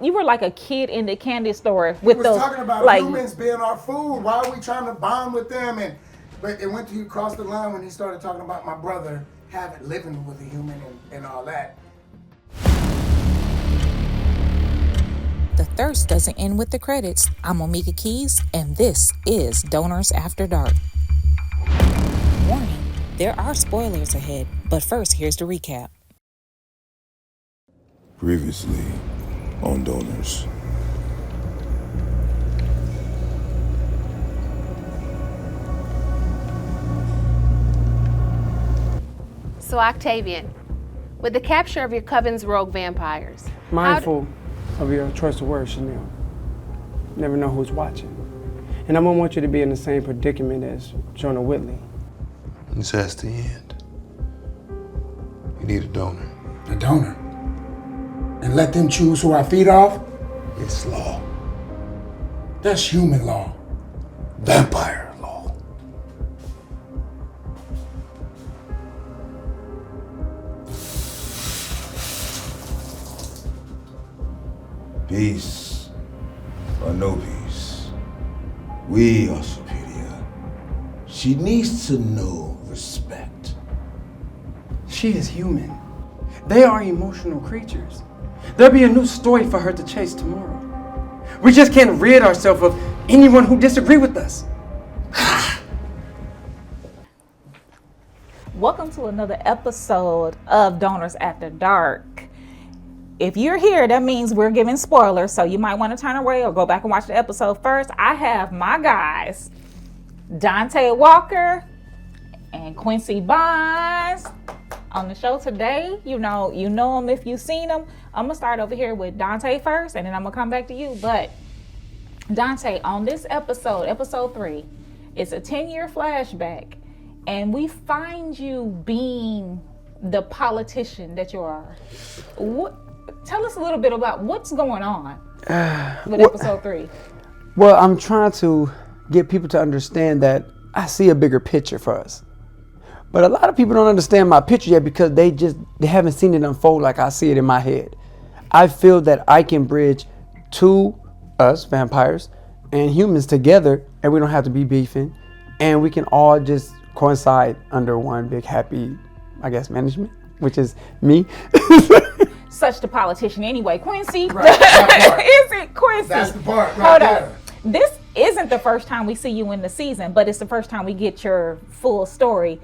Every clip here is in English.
You were like a kid in the candy store with those. Talking about like, humans being our food. Why are we trying to bond with them? But it went to you cross the line when he started talking about my brother living with a human and all that. The thirst doesn't end with the credits. I'm Omegia Keeys, and this is Donors After Dark. Warning, there are spoilers ahead, but first, here's the recap. Previously on Donors. So Octavian, with the capture of your coven's rogue vampires, mindful of your choice of words, Chanel. Never know who's watching. And I don't want you to be in the same predicament as Jonah Whitley. This has to end. You need a donor. A donor? And let them choose who I feed off? It's law. That's human law. Vampire law. Peace or no peace, we are superior. She needs to know respect. She is human. They are emotional creatures. There'll be a new story for her to chase tomorrow. We just can't rid ourselves of anyone who disagree with us. Welcome to another episode of Donors After Dark. If you're here, that means we're giving spoilers, so you might want to turn away or go back and watch the episode first. I have my guys, Dante Walker and Quincy Bonds, on the show today. You know them if you've seen them. I'm gonna start over here with Dante first, and then I'm gonna come back to you. But Dante, on this episode 3, it's a 10-year flashback, and we find you being the politician that you are. Tell us a little bit about what's going on with episode 3. Well, I'm trying to get people to understand that I see a bigger picture for us. But a lot of people don't understand my picture yet because they haven't seen it unfold like I see it in my head. I feel that I can bridge us, vampires, and humans together, and we don't have to be beefing, and we can all just coincide under one big happy, management, which is me. Such the politician anyway. Quincy, right, is it Quincy? That's the part right Hold there. up. This isn't the first time we see you in the season, but it's the first time we get your full story.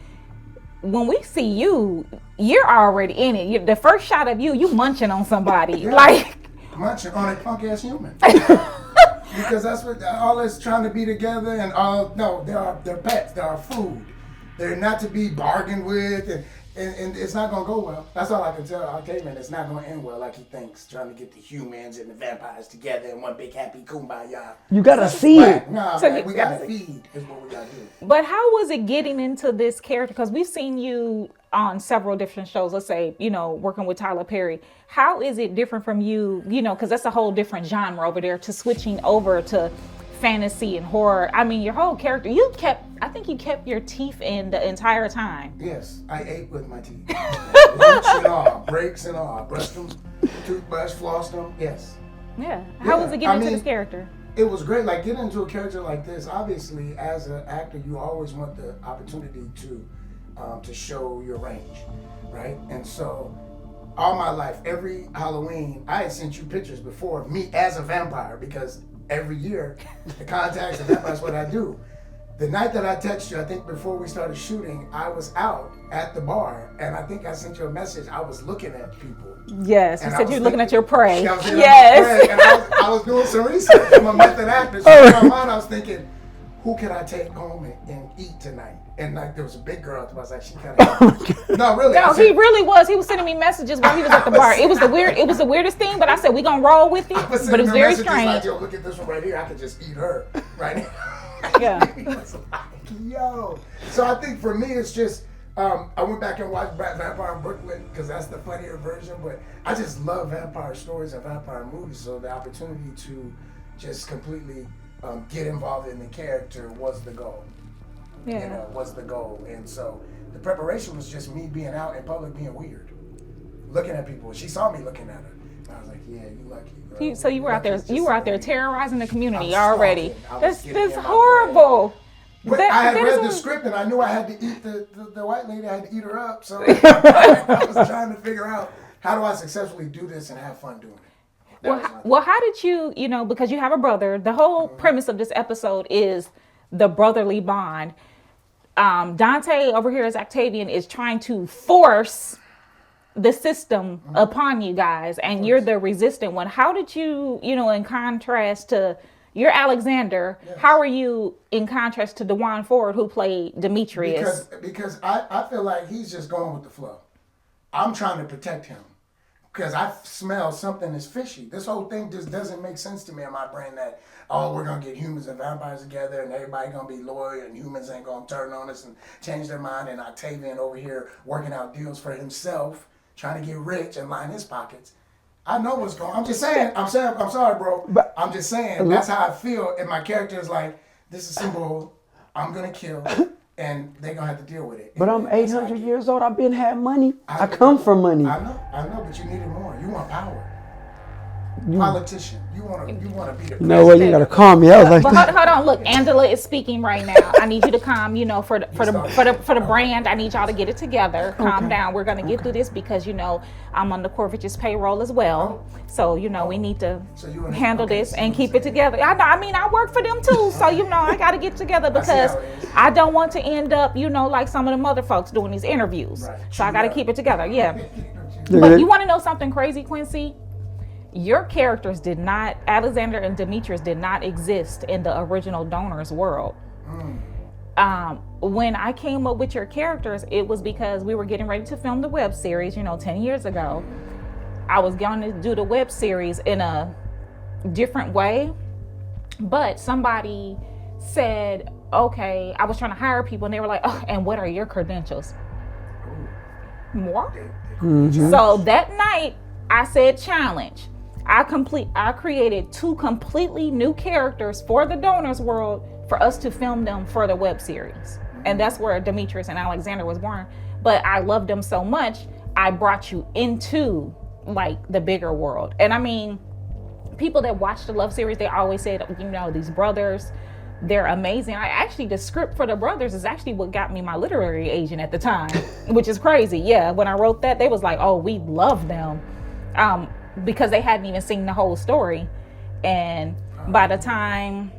When we see you, you're already in it. The first shot of you munching on somebody. Yeah. Munching on a punk ass human. Because that's what all this trying to be together and they're pets, they're food. They're not to be bargained with and it's not gonna go well. That's all I can tell Octavian. It's not gonna end well like he thinks, trying to get the humans and the vampires together in one big happy kumbaya. You gotta see it. No, so we gotta feed is what we gotta do. But how was it getting into this character? Because we've seen you on several different shows, let's say, working with Tyler Perry. How is it different from you, because that's a whole different genre over there, to switching over to fantasy and horror? I mean, your whole character, I think you kept your teeth in the entire time. Yes, I ate with my teeth. Lunch and all, breaks and all. Brushed them, toothbrush, flossed them, yes. Yeah. How was it getting into this character? It was great. Like, getting into a character like this, obviously, as an actor, you always want the opportunity to show your range, right? And so, all my life, every Halloween, I had sent you pictures before of me as a vampire, because every year, the contacts and that's what I do. The night that I texted you, I think before we started shooting, I was out at the bar, and I think I sent you a message. I was looking at people. Yes, you said you were looking at your prey. Yes. And I was doing some research. I'm a method actor, so in my mind I was thinking, who can I take home and eat tonight? And there was a big girl. I was like, she kind of. No, really. No, he really was. He was sending me messages while he was at the bar. It was the weirdest thing. But I said, we gonna roll with it. But it was very strange. Like, yo, look at this one right here. I could just eat her right now. Yeah. Yo. So I think for me, it's just I went back and watched Vampire in Brooklyn because that's the funnier version. But I just love vampire stories and vampire movies. So the opportunity to just completely get involved in the character was the goal. Yeah. Was the goal. And so the preparation was just me being out in public being weird. Looking at people. She saw me looking at her. I was like, yeah, you lucky. Bro. So you were out there. You were out there terrorizing the community I was already. stalking. I was That's getting in my horrible. But That- I had that read the isn't- script and I knew I had to eat the white lady. I had to eat her up. So I was trying to figure out how do I successfully do this and have fun doing it. Well, how did you, because you have a brother, the whole premise of this episode is the brotherly bond. Dante over here as Octavian is trying to force the system upon you guys, and you're the resistant one. How did you, in contrast to, you're Alexander, how are you in contrast to DeJuan Ford, who played Demetrius? Because I feel like he's just going with the flow. I'm trying to protect him. Because I smell something is fishy. This whole thing just doesn't make sense to me in my brain that, we're going to get humans and vampires together and everybody going to be loyal and humans ain't going to turn on us and change their mind, and Octavian over here working out deals for himself, trying to get rich and line his pockets. I know what's going on. I'm just saying, I'm sorry, bro. But I'm just saying, that's how I feel. And my character is like, this is simple. I'm going to kill. And they're going to have to deal with it. But I'm 800 years old. I've been had money. I come from money. I know, but you needed more. You want power. Politician. You want to be the president. No way, you got to calm me. I was like, But hold on, look, Angela is speaking right now. I need you to calm, for the brand. I need y'all to get it together. Calm down. We're gonna get through this because I'm on the Corvich's payroll as well. So we need to handle this and keep it together. I work for them too. So I got to get together because I don't want to end up like some of the mother folks doing these interviews. Right. So I got to keep it together. Yeah. But you want to know something crazy, Quincy? Your characters Alexander and Demetrius did not exist in the original Donors world. When I came up with your characters, it was because we were getting ready to film the web series, 10 years ago. I was going to do the web series in a different way, but somebody said, okay, I was trying to hire people and they were like, oh, and what are your credentials? More? So that night I said challenge. I created 2 completely new characters for the Donors world for us to film them for the web series. And that's where Demetrius and Alexander was born. But I loved them so much, I brought you into the bigger world. And people that watch the love series, they always said, these brothers, they're amazing. The script for the brothers is actually what got me my literary agent at the time, which is crazy. Yeah, when I wrote that, they was like, oh, we love them. Because they hadn't even seen the whole story. And by the time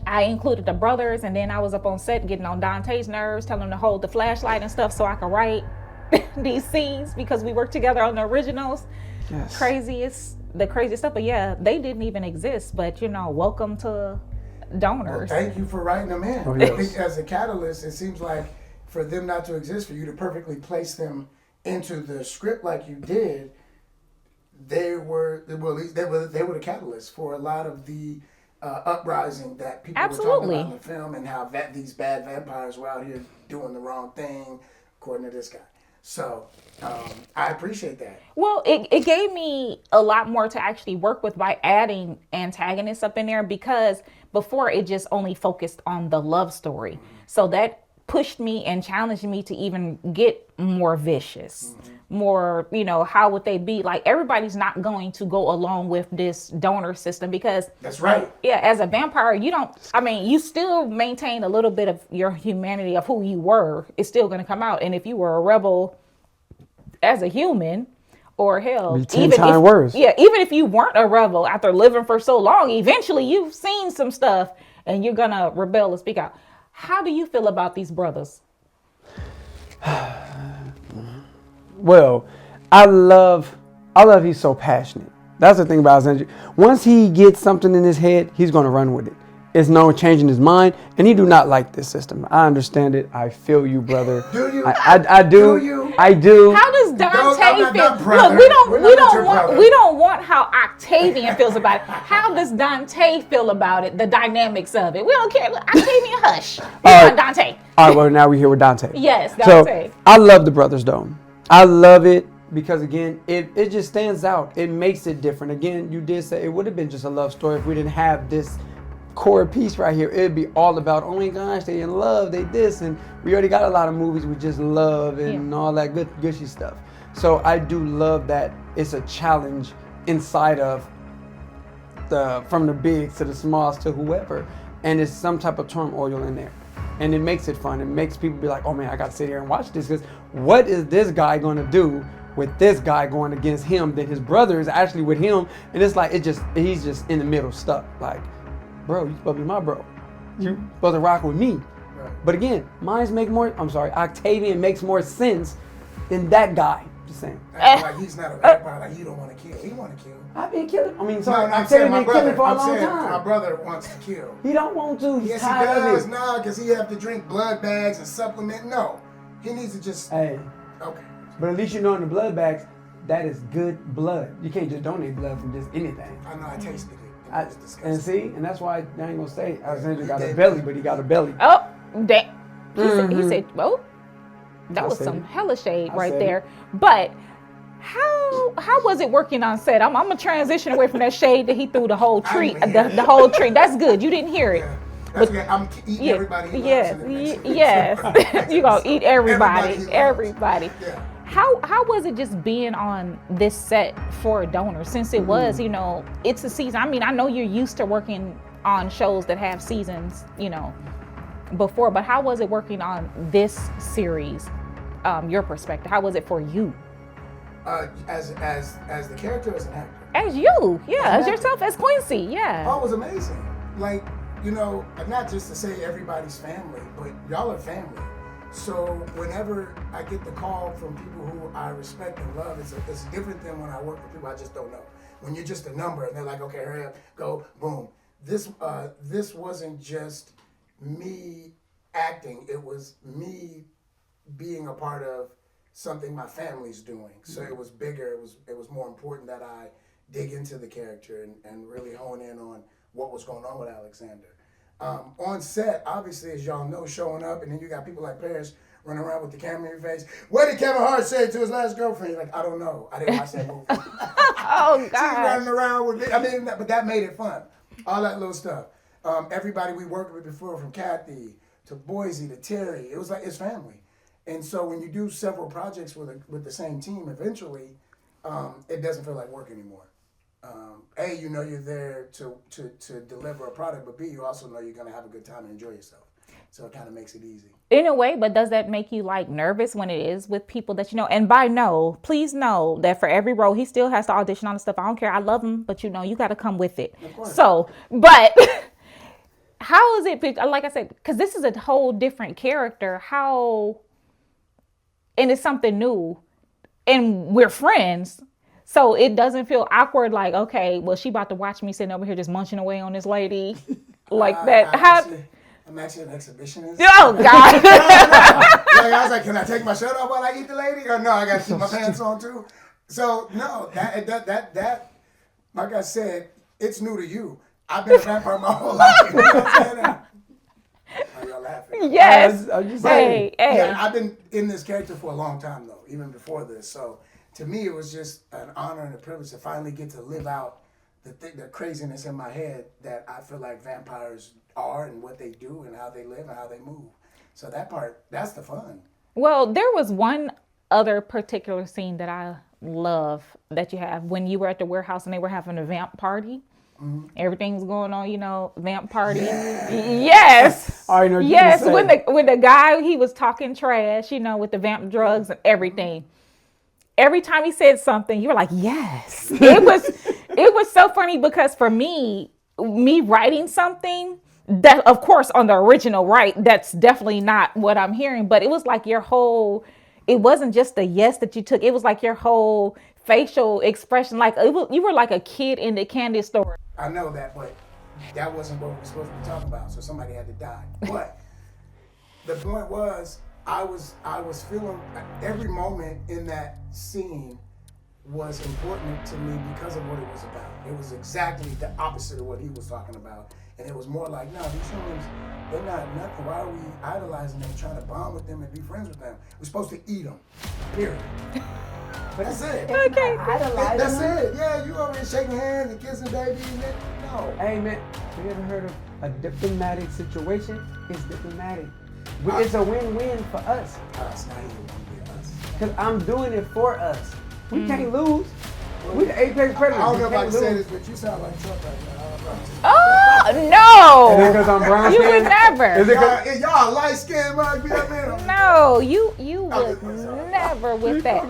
I included the brothers, and then I was up on set getting on Dante's nerves, telling him to hold the flashlight and stuff so I could write these scenes because we worked together on the originals. Yes. The craziest stuff. But yeah, they didn't even exist. But welcome to Donors. Well, thank you for writing them in. Oh, yes. As a catalyst, it seems like for them not to exist, for you to perfectly place them into the script like you did, they were the catalyst for a lot of the uprising that people were talking about in the film, and how these bad vampires were out here doing the wrong thing, according to this guy. So I appreciate that. Well, it gave me a lot more to actually work with by adding antagonists up in there, because before it just only focused on the love story. So that pushed me and challenged me to even get more vicious, more, how would they be? Everybody's not going to go along with this donor system because that's right. Yeah, as a vampire, you still maintain a little bit of your humanity of who you were. It's still going to come out. And if you were a rebel as a human, or hell, even if you weren't a rebel after living for so long, eventually you've seen some stuff and you're going to rebel and speak out. How do you feel about these brothers? Well, I love he's so passionate. That's the thing about Alexander. Once he gets something in his head, he's going to run with it. It's no changing his mind, and he do not like this system. I understand it. I feel you, brother. Do you? I do. Do you? I do. How does Dante feel? Look, we don't want how Octavian feels about it. How does Dante feel about it? The dynamics of it. We don't care. Look, Octavian, hush. We want Dante. All right. Well, now we're here with Dante. Yes, Dante. So I love the brothers, though. I love it because again, it just stands out. It makes it different. Again, you did say it would have been just a love story if we didn't have this core piece right here. It'd be all about, oh my gosh, they in love, they this, and we already got a lot of movies with just love and all that gushy stuff. So I do love that it's a challenge inside of from the bigs to the smalls to whoever, and there's some type of turmoil in there. And it makes it fun. It makes people be like, oh man, I gotta sit here and watch this, because what is this guy gonna do with this guy going against him? That his brother is actually with him, and it's like he's just in the middle stuck. Like, bro, you supposed to be my bro. You supposed to rock with me. Right. But again, Octavian makes more sense than that guy. Just saying. That's why he's not a vampire. Like, you don't want to kill. He want to kill. I've been killing. I mean, No, sorry, I'm saying Octavian my been killing brother. for a I'm long saying time. my brother wants to kill. He don't want to. He's Yes, he tired does. of it. Nah, because he have to drink blood bags and supplement. No, he needs to just. Hey, Okay. but at least you know in the blood bags, that is good blood. You can't just donate blood from just anything. I know. I tasted it. It was And disgusting. see, and that's why I ain't gonna say Alexander got a belly, but he got a belly. Oh, damn. He said, well, that I was said some it. hella shade I right said there. But how was it working on set? I'm gonna transition away from that shade that he threw the whole I tree. didn't hear The whole tree. That's good. You didn't hear it. Yeah. That's okay. I'm eating everybody. He Yes, loves in the next yes. You gonna eat everybody. he loves. Everybody. Yeah. How was it just being on this set for Donors, since it was, it's a season? I mean, I know you're used to working on shows that have seasons, before, but how was it working on this series? Your perspective. How was it for you? As the character, as an actor. As you, yeah, As as an yourself, as Quincy, yeah. Oh, it was amazing. Like, not just to say everybody's family, but y'all are family. So whenever I get the call from people who I respect and love, it's different than when I work with people I just don't know. When you're just a number and they're like, okay, hurry up, go, boom. This wasn't just me acting. It was me being a part of something my family's doing. So it was bigger. It was more important that I dig into the character and really hone in on what was going on with Alexander. On set, obviously, as y'all know, showing up, and then you got people like Paris running around with the camera in your face. What did Kevin Hart say to his last girlfriend? You're like, I don't know. I didn't watch that movie. Oh She's God. running around with me. I mean, but that made it fun. All that little stuff. Everybody we worked with before, from Kathy to Boise to Terry, it was like it's family. And so when you do several projects with the same team, eventually, it doesn't feel like work anymore. A, you're there to deliver a product, but B, you also know you're gonna have a good time and enjoy yourself. So it kind of makes it easy. In a way, but does that make you like nervous when it is with people that you know? And please know that for every role, he still has to audition on the stuff. I don't care. I love him, but you got to come with it. Of course. So, but how is it? Like I said, because this is a whole different character. And it's something new, and we're friends. So it doesn't feel awkward, like, okay, well, she about to watch me sitting over here just munching away on this lady like that. I'm actually an exhibitionist. Oh, God. I was like, can I take my shirt off while I eat the lady? Or no, I got to keep my pants on too. So, no, that, like I said, it's new to you. I've been a vampire my whole life. You know what I'm saying? Are y'all laughing? Yes. I'm just saying. Hey. Yeah, I've been in this character for a long time, though, even before this. So, to me, it was just an honor and a privilege to finally get to live out the craziness in my head that I feel like vampires are and what they do and how they live and how they move. So that part, that's the fun. Well, there was one other particular scene that I love that you have when you were at the warehouse and they were having a vamp party. Mm-hmm. Everything was going on, vamp party. Yes. I know. Yes. When the guy, he was talking trash, with the vamp drugs and everything. Every time he said something, you were like, yes. It was so funny because for me writing something that, of course, on the original, right, that's definitely not what I'm hearing, but it was like it wasn't just the yes that you took. It was like your whole facial expression. Like you were like a kid in the candy store. I know that, but that wasn't what we were supposed to be talking about. So somebody had to die. But the point was, I was feeling every moment in that scene was important to me because of what it was about. It was exactly the opposite of what he was talking about. And it was more like, no, these humans, they're not nothing. Why are we idolizing them, trying to bond with them and be friends with them? We're supposed to eat them, period. That's it. Okay. That's it. Yeah, you over here shaking hands and kissing babies. No. Hey, man, have you ever heard of a diplomatic situation? It's diplomatic. It's a win-win for us. It's not even going to be us. Because I'm doing it for us. We can't lose. We the apex predators. I don't know if I You can say can't this, but you sound like Trump right now. Oh lose. no! Because I'm brown You would skin? never. Is it 'cause- Y'all light skinned mug be up in. No, you would never with that.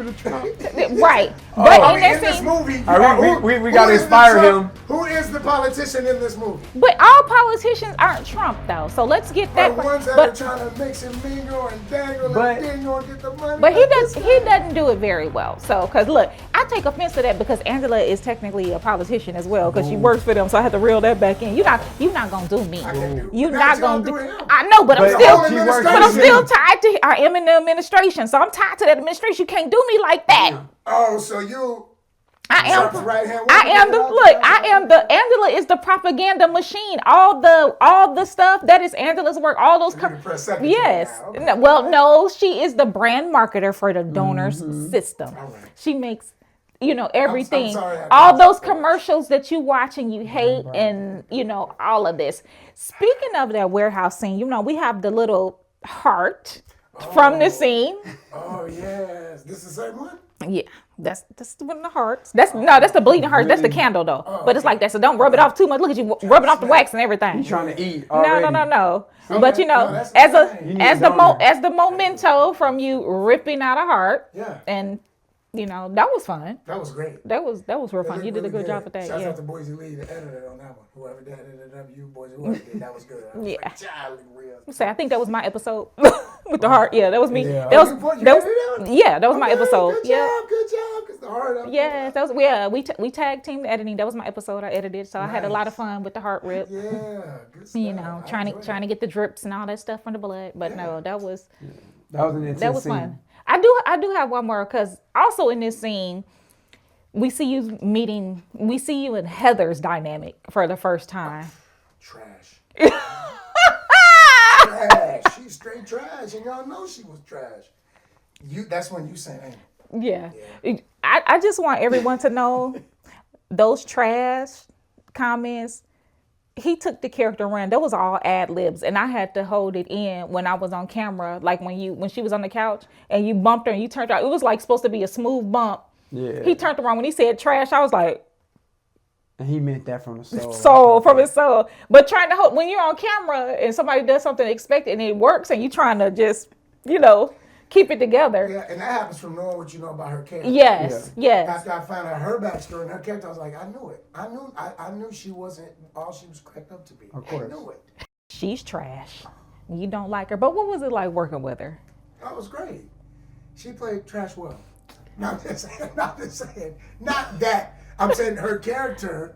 Right. Oh. But I in mean, that in this scene, movie, All right, we gotta who is the inspire Trump- him. Who is the politician in this movie? but all politicians aren't Trump though. So let's get The that. ones that But are trying to mix and mingle and dangle But- and dingle and get the money. But he like does. this He guy. doesn't do it very well. So, because look, I take offense to that because Angela is technically a politician as well because she works for them. So I have to reel that back in. You're not gonna do me. I can do- You're That's not gonna y'all do. do him. I know, but I'm But still. she works But I'm for still him. tied to. I am in the administration, so I'm tied to that administration. You can't do me like that. Oh, so you. I am. Trump's right-hand I am the woman. look. I am the Angela is the propaganda machine. All the stuff that is Angela's work. All those. You can press secretary Yes. now. Okay. No, well, no, she is the brand marketer for the donors system. All right. She makes, everything. sorry, I All didn't- those commercials that you watch and you hate, and all of this. Speaking of that warehouse scene, we have the little heart from the scene. Oh yes, this is the same one. Yeah, that's one of the hearts. That's the bleeding heart. That's the candle though. But it's like that, so don't rub it off too much. Look at you rubbing off the wax and everything. He's trying to eat No. already. But Okay. No, that's fine. You need as a donor. the memento from you ripping out a heart. Yeah. And that was fun. That was great. That was real It fun. looked You did a really good job with that. Shouts Yeah. out to Boise Lee, the editor on that one. Whoever did it up, you boys, whoever did that was good. I was Yeah. like, "Jolly real." So I think that was my episode with the heart. Yeah, that was me. Yeah. That was You that was edited it? yeah, that was my Okay, episode. Good Yeah. job. Cause the heart. Yeah, that was we tag team editing. That was my episode. I edited, so I had a lot of fun with the heart rip. Yeah, good stuff. I Trying enjoyed to get the drips and all that stuff from the blood. But no, that was an intense scene. fun. I do have one more because also in this scene, we see you and Heather's dynamic for the first time. Trash. Trash. She's straight trash, and y'all know she was trash. That's when you saying, ain't it? Yeah. I just want everyone to know those trash comments. He took the character run. That was all ad libs, and I had to hold it in when I was on camera. Like when she was on the couch and you bumped her and you turned around. It was like supposed to be a smooth bump. Yeah. He turned around when he said trash. I was like, And he meant that from the soul. from his soul. But trying to hold when you're on camera and somebody does something expected and it works, and you trying to just keep it together. Yeah, and that happens from knowing what you know about her character. Yes. After I found out her backstory and her character, I was like, I knew it. I knew she wasn't all she was cracked up to be. Of course. I knew it. She's trash. You don't like her. But what was it like working with her? That was great. She played trash well. Not saying. Not that. I'm saying her character,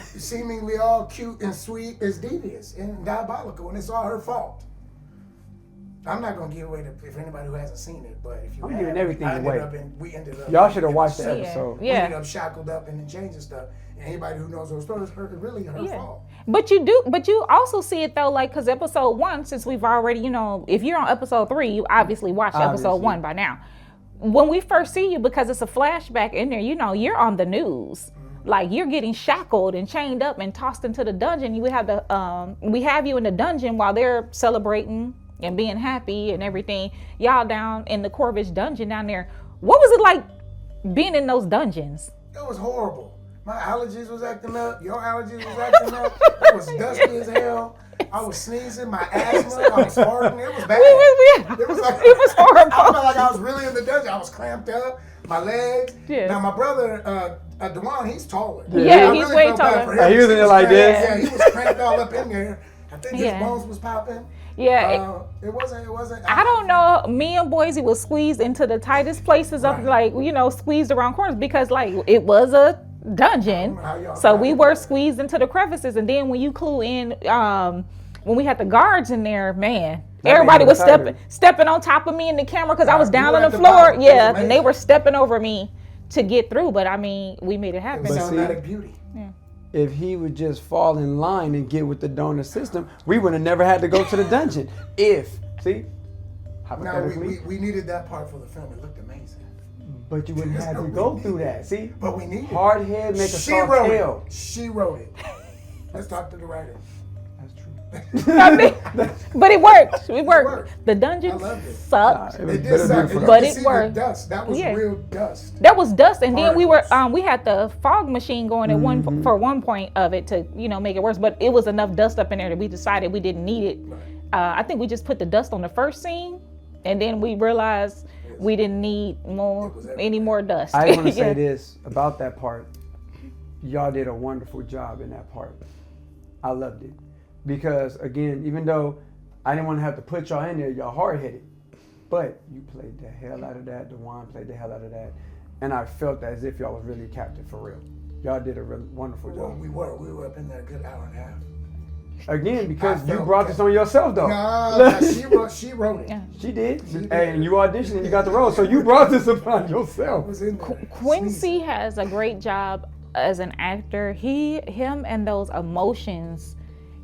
seemingly all cute and sweet, is devious and diabolical, and it's all her fault. I'm not gonna give away if anybody who hasn't seen it, but if you I'm have, giving everything away. We ended up. Y'all should have watched the Yeah. episode. We Yeah. ended up shackled up and then changing stuff. And anybody who knows those stories, really her fault. But you also see it though, like, because episode 1, since we've already, if you're on episode 3, you obviously watched episode Obviously. 1 by now. When we first see you, because it's a flashback in there, you're on the news. Like, you're getting shackled and chained up and tossed into the dungeon. We have you in the dungeon while they're celebrating and being happy and everything. Y'all down in the Corvish dungeon down there. What was it like being in those dungeons? It was horrible. My allergies was acting up. Your allergies was acting up. It was dusty as hell. I was sneezing. My asthma. I was farting. It was bad. It was horrible. I felt like I was really in the dungeon. I was clamped up. My legs. Yes. Now my brother, Dewan, he's taller. Yeah, I he's way felt bad taller. for him. Yeah, he was in there like this. Yeah, he was cramped all up in there. I think his Yeah. bones was popping. Yeah. It wasn't. I don't know. Me and Boise was squeezed into the tightest places up, Right. like, squeezed around corners because, like, it was a dungeon. How y'all So got we it. were squeezed into the crevices. And then when you clue in, when we had the guards in there, man, That everybody made was me excited. stepping on top of me in the camera because I was You down were on at the the floor. bottom. It was Yeah, and they amazing. were stepping over me to get through. But I mean, we made it It happen. was But see- cinematic beauty. If he would just fall in line and get with the donor system, we would have never had to go to the dungeon. See? Now Hypothetically. we needed that part for the film. It looked amazing. But you wouldn't have to go through that. See? But we needed it. Hard head make a She soft wrote tail. it. She wrote it. Let's talk to the writer. That's true. I mean, but it worked. It worked. worked. The dungeon I loved it. sucked. It was It did better suck, than and But you it could see worked. the dust. That was Yeah. real dust. That was dust, and then we Particles. had the fog machine going at one point of it to make it worse. But it was enough dust up in there that we decided we didn't need it. I think we just put the dust on the first scene, and then we realized we didn't need any more dust. I want to say Yeah. this about that part. Y'all did a wonderful job in that part. I loved it. Because, again, even though I didn't want to have to put y'all in there, y'all hard-headed. But you played the hell out of that. DeJuan played the hell out of that. And I felt as if y'all was really captain for real. Y'all did a really wonderful Well, job. we were up in there a good hour and a half. Again, because I you felt brought that. this on yourself, though. Nah, she wrote it. Yeah. She did. did. Hey, and you auditioned and you got the role. So you brought this upon I yourself. was in there. Quincy has a great job as an actor. Him and those emotions,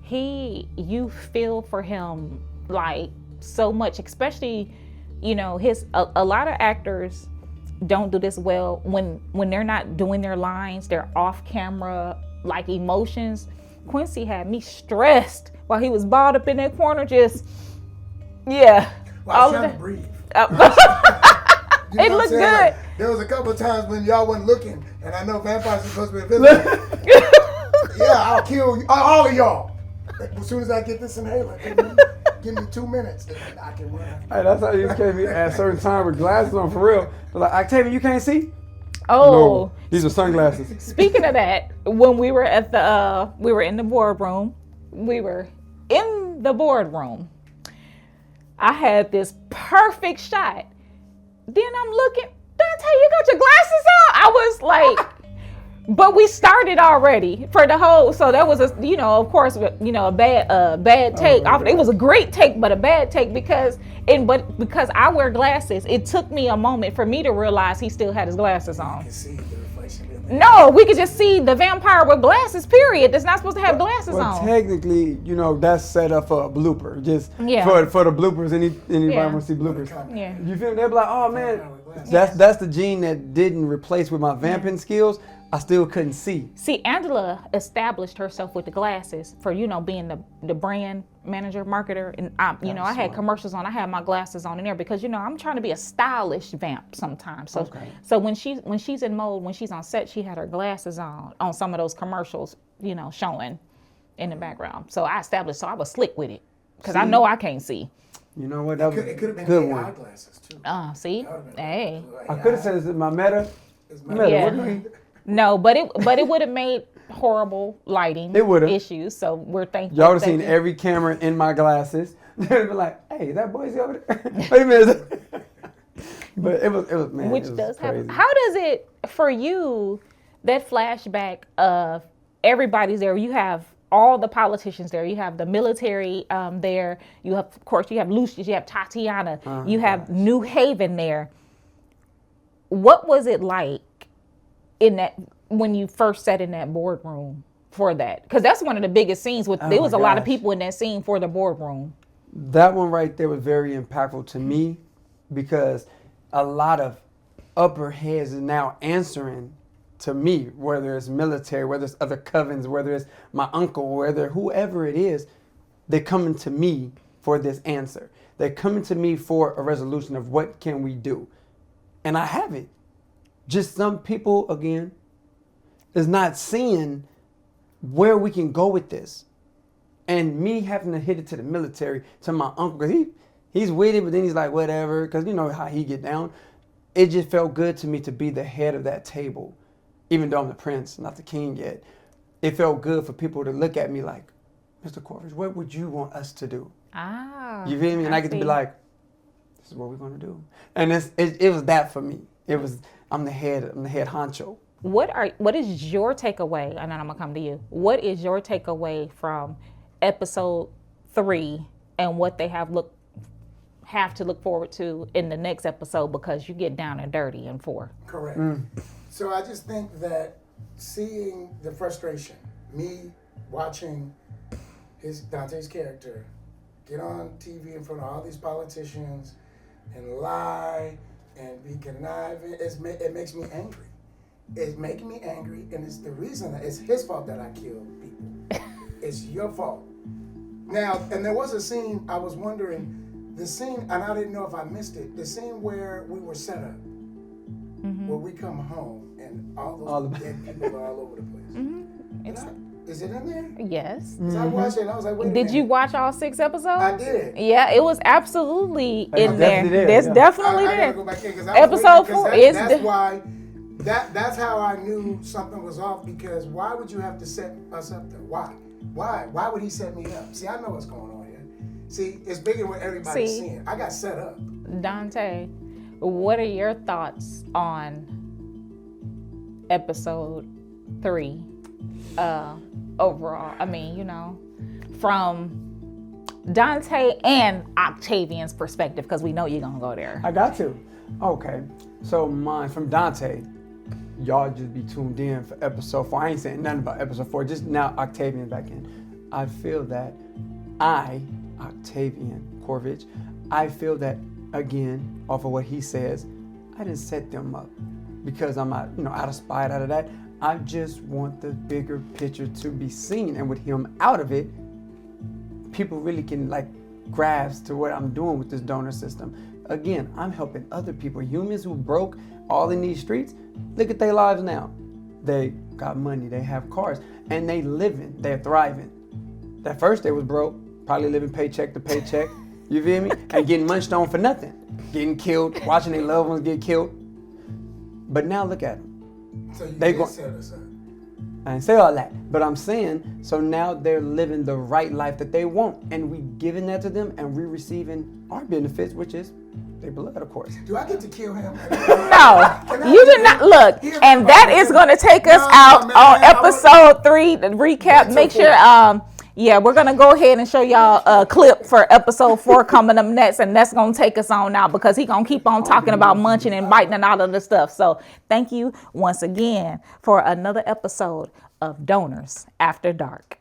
you feel for him like so much, especially, a lot of actors don't do this well when they're not doing their lines, they're off camera, like emotions. Quincy had me stressed while he was balled up in that corner, just, yeah. Well, I was trying to breathe. You know It what I'm looked saying? good. Like, there was a couple of times when y'all wasn't looking, and I know vampires are supposed to be a villain. Yeah, I'll kill you, all of y'all. As soon as I get this inhaler, give me 2 minutes, and I can run. Hey, that's how you came in at a certain time with glasses on for real. But like, Octavian, you can't see? Oh, No, these are sunglasses. speaking of that, when we were at we were in the boardroom. I had this perfect shot. Then I'm looking, Dante, you got your glasses on? I was like, but we started already for the whole, so that was of course, a bad take. It was a great take, but a bad take because I wear glasses, it took me a moment for me to realize he still had his glasses I on. can see the reflection in there. No, we could just see the vampire with glasses, period. That's not supposed to have glasses Well, on. technically, that's set up for a blooper. Just Yeah. for the bloopers. Anybody Yeah. want to see bloopers? Yeah. You feel me? They'll be like, oh man, that's the gene that didn't replace with my vamping skills. I still couldn't see. See, Angela established herself with the glasses for, being the brand manager, marketer. And, I had commercials on. I had my glasses on in there because, I'm trying to be a stylish vamp sometimes. So when she's in mode, when she's on set, she had her glasses on some of those commercials, showing in the background. So I established, so I was slick with it because I know I can't see. You know what? That was It could have a been good AI one. glasses too. See? Hey. I could have said this is my meta. Meta. Yeah. What do we? No, but it would have made horrible lighting It would've. issues. So we're thankful. Y'all would have that seen we- every camera in my glasses. They'd be like, hey, is that Boise over there? Wait a minute. But it was man. Which it was does crazy. happen. How does it for you? That flashback of everybody's there. You have all the politicians there. You have the military there. You have, of course, you have Lucius. You have Tatiana. You have New Haven there. What was it like in that when you first sat in that boardroom for that? Because that's one of the biggest scenes. There was a lot of gosh. people in that scene for the boardroom. That one right there was very impactful to me because a lot of upper heads are now answering to me, whether it's military, whether it's other covens, whether it's my uncle, whether whoever it is, they're coming to me for this answer. They're coming to me for a resolution of what can we do. And I have it. Just some people, again, is not seeing where we can go with this. And me having to hit it to the military, to my uncle, because he's with it, but then he's like, whatever, because you know how he get down. It just felt good to me to be the head of that table, even though I'm the prince, not the king yet. It felt good for people to look at me like, Mr. Corvus, what would you want us to do? Ah. You feel me? And I get to be like, this is what we're going to do. And it was that for me. I'm the head honcho. What is your takeaway? And then I'm gonna come to you. What is your takeaway from episode 3 and what they have to look forward to in the next episode, because you get down and dirty in 4. Correct. So I just think that seeing the frustration, me watching Dante's character get on TV in front of all these politicians and lie and be conniving, it makes me angry. It's making me angry, and it's the reason that it's his fault that I killed people. It's your fault. Now, and there was a scene, I was wondering, the scene, and I didn't know if I missed it, the scene where we were set up, where we come home and all those dead people are all over the place. Is it in there? Yes. So I watched it and I was like, wait a minute. Did you watch all 6 episodes? I did. Yeah, it was absolutely in there. definitely there, It's yeah. definitely I there. gotta go back in 'cause I was Episode waiting, 'cause 4 is that's why. That's how I knew something was off, because why would you have to set us up there? Why? Why would he set me up? See, I know what's going on here. See, it's bigger than what everybody's See. seeing. I got set up. Dante, what are your thoughts on episode 3 overall? I mean, you know, from Dante and Octavian's perspective, because we know you're gonna go there. I got to. Okay. So mine from Dante. Y'all just be tuned in for episode 4. I ain't saying nothing about episode 4. Just now Octavian back in. I feel that Octavian Corvich, I feel that, again, off of what he says, I didn't set them up because I'm out of spite, out of that. I just want the bigger picture to be seen. And with him out of it, people really can grasp to what I'm doing with this donor system. Again, I'm helping other people, humans who broke all in these streets. Look at their lives now. They got money, they have cars, and they living, they're thriving. At first they was broke, probably living paycheck to paycheck, you feel me? And getting munched on for nothing. Getting killed, watching their loved ones get killed. But now look at them. So you They did go- set us up. I didn't say all that, but I'm saying, so now they're living the right life that they want, and we giving that to them, and we receiving our benefits, which is their blood, of course. Do I get to kill him? No, you did not. Look, and that is going to take us out on episode 3. The recap. Make sure, we're going to go ahead and show y'all a clip for episode 4 coming up next, and that's going to take us on now because he's going to keep on talking about munching and biting and all of the stuff. So thank you once again for another episode of Donors After Dark.